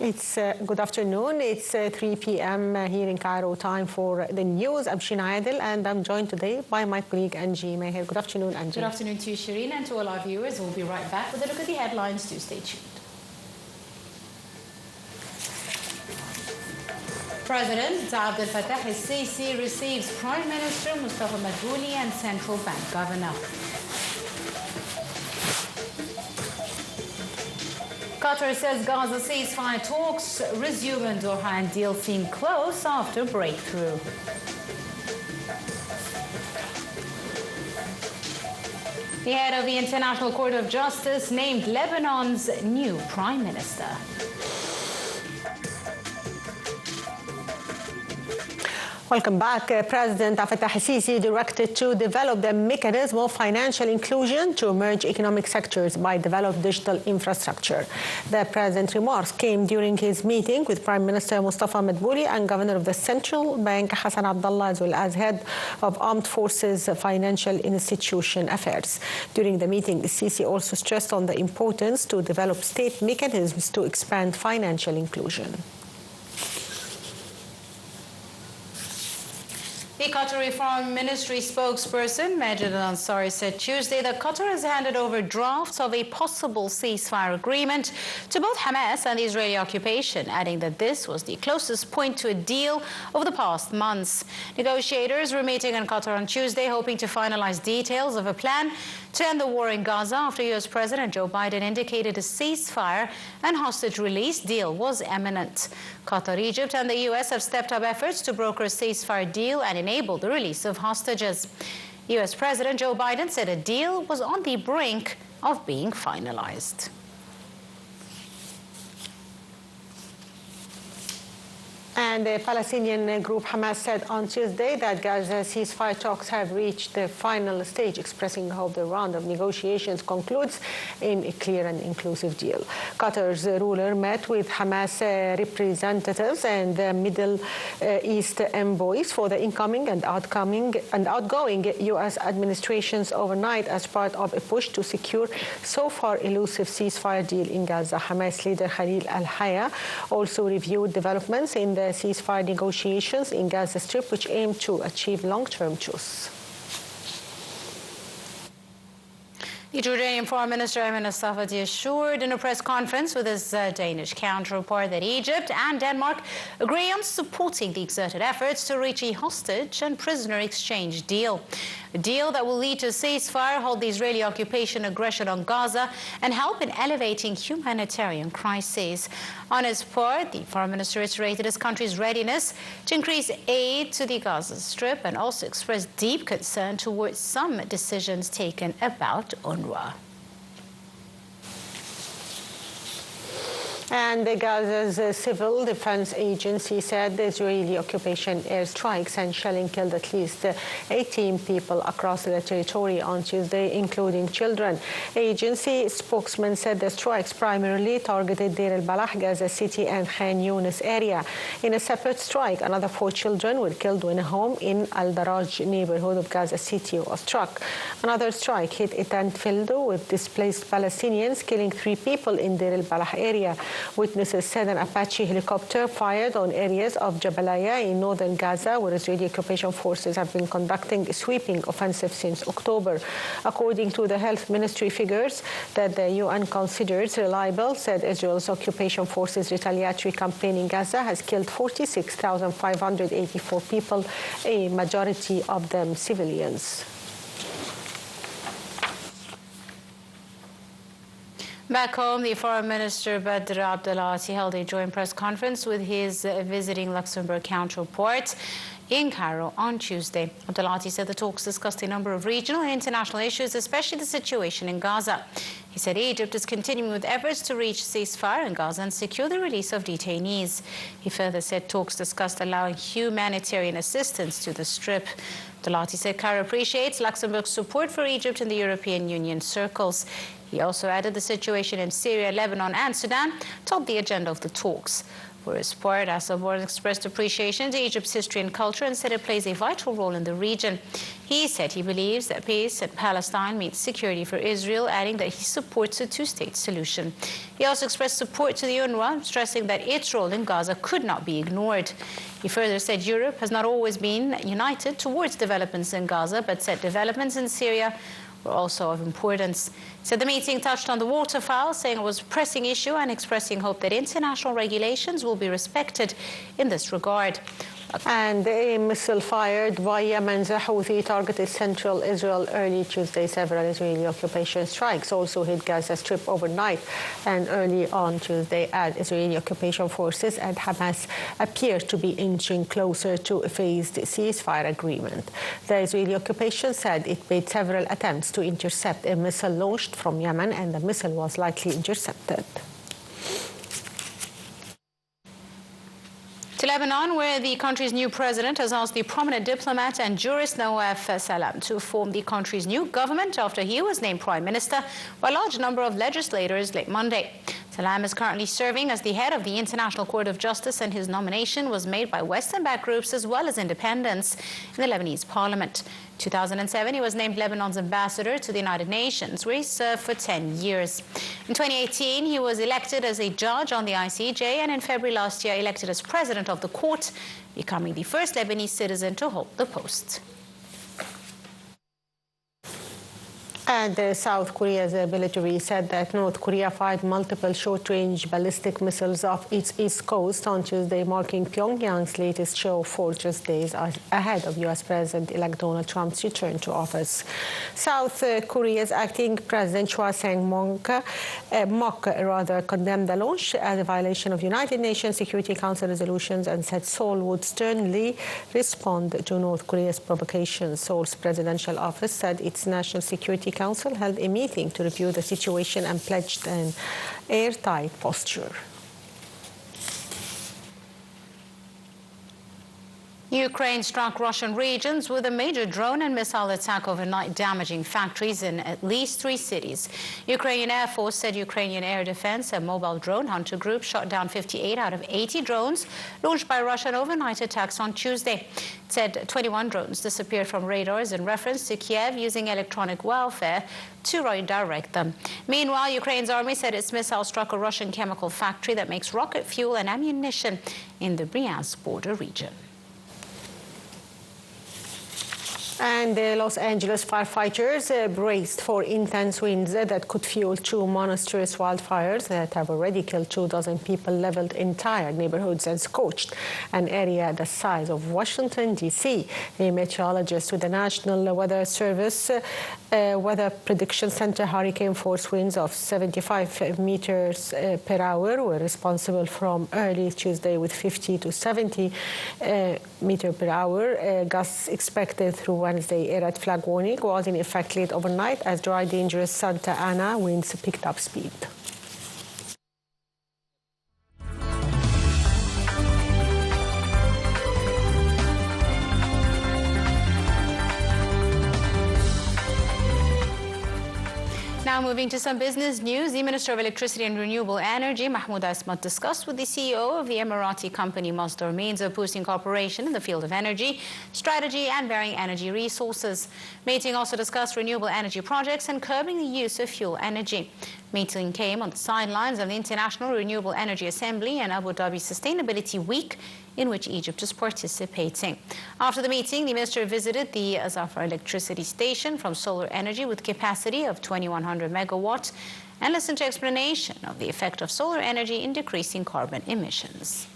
It's good afternoon. It's 3 p.m. Here in Cairo. Time for the news. I'm Shina Adil, and I'm joined today by my colleague Angie Meher. Good afternoon, Angie. Good afternoon to you, Shireen, and to all our viewers. We'll be right back with a look at the headlines. Do stay tuned. President Abdel Fattah al-Sisi receives Prime Minister Mustafa Madbouli and Central Bank Governor. Qatar says Gaza ceasefire talks resume in Doha and deal seem close after breakthrough. The head of the International Court of Justice named Lebanon's new Prime Minister. Welcome back. President Fattah al-Sisi directed to develop the mechanism of financial inclusion to merge economic sectors by develop digital infrastructure. The president's remarks came during his meeting with Prime Minister Mustafa Madbouli and Governor of the Central Bank Hassan Abdullah, as well as head of Armed Forces Financial Institution Affairs. During the meeting, Sisi also stressed on the importance to develop state mechanisms to expand financial inclusion. The Qatari Foreign Ministry spokesperson, Majid Al-Ansari, said Tuesday that Qatar has handed over drafts of a possible ceasefire agreement to both Hamas and the Israeli occupation, adding that this was the closest point to a deal over the past months. Negotiators were meeting in Qatar on Tuesday, hoping to finalize details of a plan to end the war in Gaza after U.S. President Joe Biden indicated a ceasefire and hostage release deal was imminent. Qatar, Egypt and the U.S. have stepped up efforts to broker a ceasefire deal and enable the release of hostages. U.S. President Joe Biden said a deal was on the brink of being finalized. And the Palestinian group Hamas said on Tuesday that Gaza ceasefire talks have reached the final stage, expressing hope the round of negotiations concludes in a clear and inclusive deal. Qatar's ruler met with Hamas representatives and the Middle East envoys for the incoming and outgoing U.S. administrations overnight as part of a push to secure so far elusive ceasefire deal in Gaza. Hamas leader Khalil al-Hayya also reviewed developments in the ceasefire negotiations in Gaza Strip, which aim to achieve long-term truce. The Jordanian Foreign Minister Ayman al-Safadi assured in a press conference with his Danish counterpart that Egypt and Denmark agree on supporting the exerted efforts to reach a hostage and prisoner exchange deal. A deal that will lead to a ceasefire, halt the Israeli occupation aggression on Gaza, and help in elevating humanitarian crises. On his part, the foreign minister reiterated his country's readiness to increase aid to the Gaza Strip and also expressed deep concern towards some decisions taken about UNRWA. And Gaza's civil defense agency said the Israeli occupation airstrikes and shelling killed at least 18 people across the territory on Tuesday, including children. Agency spokesman said the strikes primarily targeted Deir al-Balah, Gaza City, and Khan Yunis area. In a separate strike, another 4 children were killed when a home in Al-Daraj neighborhood of Gaza City was struck. Another strike hit a tent filled with displaced Palestinians, killing 3 people in Deir al-Balah area. Witnesses said an Apache helicopter fired on areas of Jabalaya in northern Gaza, where Israeli occupation forces have been conducting a sweeping offensive since October. According to the health ministry figures that the UN considers reliable, said Israel's occupation forces retaliatory campaign in Gaza has killed 46,584 people, a majority of them civilians. Back home, the Foreign Minister Badr Abdelati held a joint press conference with his visiting Luxembourg counterpart in Cairo on Tuesday. Abdelati said the talks discussed a number of regional and international issues, especially the situation in Gaza. He said Egypt is continuing with efforts to reach ceasefire in Gaza and secure the release of detainees. He further said talks discussed allowing humanitarian assistance to the Strip. Abdelati said Cairo appreciates Luxembourg's support for Egypt in the European Union circles. He also added the situation in Syria, Lebanon and Sudan topped the agenda of the talks. For his part, Assad expressed appreciation to Egypt's history and culture and said it plays a vital role in the region. He said he believes that peace in Palestine means security for Israel, adding that he supports a two-state solution. He also expressed support to the UNRWA, stressing that its role in Gaza could not be ignored. He further said Europe has not always been united towards developments in Gaza, but said developments in Syria were also of importance. He said the meeting touched on the water file, saying it was a pressing issue and expressing hope that international regulations will be respected in this regard. And a missile fired by Yemen's Houthi targeted central Israel early Tuesday. Several Israeli occupation strikes also hit Gaza Strip overnight and early on Tuesday, as Israeli occupation forces and Hamas appear to be inching closer to a phased ceasefire agreement. The Israeli occupation said it made several attempts to intercept a missile launched from Yemen, and the missile was likely intercepted. To Lebanon, where the country's new president has asked the prominent diplomat and jurist Nawaf Salam to form the country's new government after he was named prime minister by a large number of legislators late Monday. Salam is currently serving as the head of the International Court of Justice, and his nomination was made by Western-backed groups as well as independents in the Lebanese parliament. In 2007, he was named Lebanon's ambassador to the United Nations, where he served for 10 years. In 2018, he was elected as a judge on the ICJ, and in February last year, elected as president of the court, becoming the first Lebanese citizen to hold the post. And South Korea's military said that North Korea fired multiple short-range ballistic missiles off its east coast on Tuesday, marking Pyongyang's latest show of fortress days ahead of U.S. President-elect Donald Trump's return to office. South Korea's acting President Choi Sang-mok condemned the launch as a violation of United Nations Security Council resolutions and said Seoul would sternly respond to North Korea's provocations. Seoul's presidential office said its National Security Council held a meeting to review the situation and pledged an airtight posture. Ukraine struck Russian regions with a major drone and missile attack overnight, damaging factories in at least 3 cities. Ukrainian Air Force said Ukrainian Air Defense, a mobile drone hunter group, shot down 58 out of 80 drones launched by Russian overnight attacks on Tuesday. It said 21 drones disappeared from radars in reference to Kiev using electronic warfare to redirect them. Meanwhile, Ukraine's army said its missile struck a Russian chemical factory that makes rocket fuel and ammunition in the Bryansk border region. And the Los Angeles firefighters braced for intense winds that could fuel 2 monstrous wildfires that have already killed 24 people, leveled entire neighborhoods, and scorched an area the size of Washington, D.C. A meteorologist with the National Weather Service Weather Prediction Center hurricane force winds of 75 meters per hour were responsible from early Tuesday, with 50 to 70 meters per hour. Gusts expected through Wednesday. A red flag warning was in effect late overnight as dry, dangerous Santa Ana winds picked up speed. Now moving to some business news, the Minister of Electricity and Renewable Energy, Mahmoud Asmat, discussed with the CEO of the Emirati company Masdar means of boosting cooperation in the field of energy, strategy and varying energy resources. Meeting also discussed renewable energy projects and curbing the use of fuel energy. Meeting came on the sidelines of the International Renewable Energy Assembly and Abu Dhabi Sustainability Week, in which Egypt is participating. After the meeting, the minister visited the Azafar electricity station from solar energy with capacity of 2,100 megawatts and listened to explanation of the effect of solar energy in decreasing carbon emissions.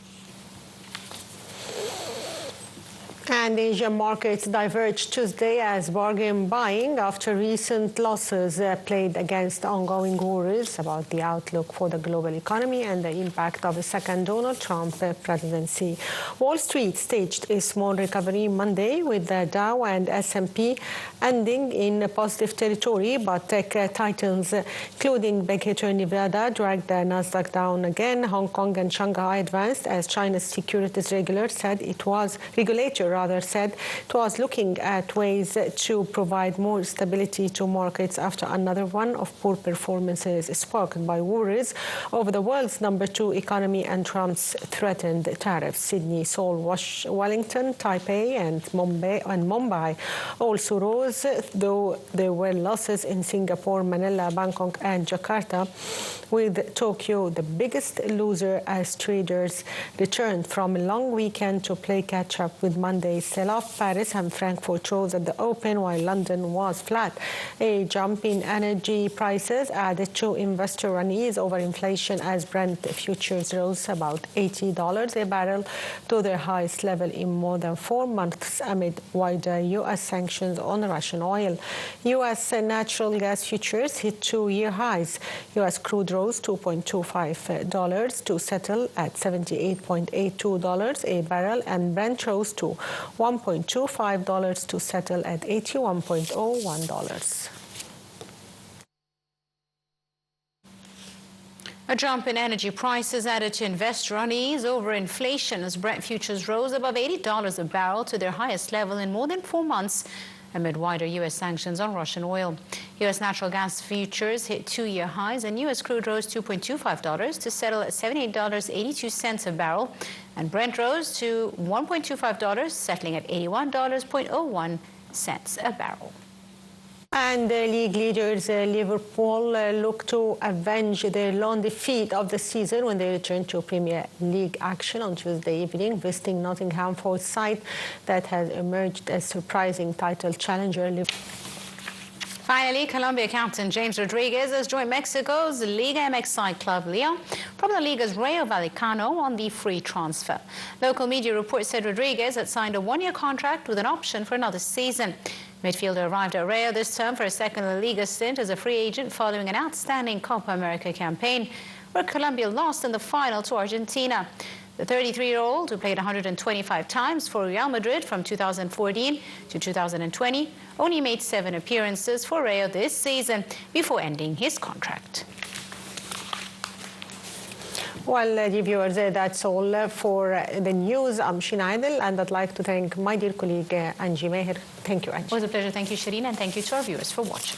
And Asian markets diverged Tuesday as bargain buying after recent losses played against ongoing worries about the outlook for the global economy and the impact of the second Donald Trump presidency. Wall Street staged a small recovery Monday, with the Dow and S&P ending in positive territory, but tech titans, including big hitter Nevada, dragged the Nasdaq down again. Hong Kong and Shanghai advanced as China's securities regulator said it was rather, said it was looking at ways to provide more stability to markets after another one of poor performances sparked by worries over the world's #2 economy and Trump's threatened tariffs. Sydney, Seoul, Wellington, Taipei, and Mumbai also rose, though there were losses in Singapore, Manila, Bangkok, and Jakarta, with Tokyo the biggest loser as traders returned from a long weekend to play catch-up with Monday's sell-off. Paris and Frankfurt rose at the open, while London was flat. A jump in energy prices added to investor unease over inflation as Brent futures rose about $80 a barrel to their highest level in more than 4 months amid wider U.S. sanctions on Russian oil. U.S. natural gas futures hit 2-year highs. U.S. crude rose $2.25 to settle at $78.82 a barrel, and Brent rose to $1.25 to settle at $81.01. A jump in energy prices added to investor unease over inflation as Brent futures rose above $80 a barrel to their highest level in more than 4 months amid wider U.S. sanctions on Russian oil. U.S. natural gas futures hit 2-year highs, and U.S. crude rose $2.25 to settle at $78.82 a barrel, and Brent rose to $1.25, settling at $81.01 a barrel. And league leaders Liverpool look to avenge their lone defeat of the season when they return to Premier League action on Tuesday evening, visiting Nottingham Forest side that has emerged as surprising title challenger. Finally, Colombia captain James Rodriguez has joined Mexico's Liga MX side club Leon from the Liga's Rayo Vallecano on the free transfer. Local media reports said Rodriguez had signed a 1-year contract with an option for another season. Midfielder arrived at Rayo this term for a second La Liga stint as a free agent following an outstanding Copa America campaign where Colombia lost in the final to Argentina. The 33-year-old, who played 125 times for Real Madrid from 2014 to 2020, only made 7 appearances for Rayo this season before ending his contract. Well, dear viewers, that's all for the news. I'm Shina Adel, and I'd like to thank my dear colleague Angie Meher. Thank you, Angie. It was a pleasure. Thank you, Shireen, and thank you to our viewers for watching.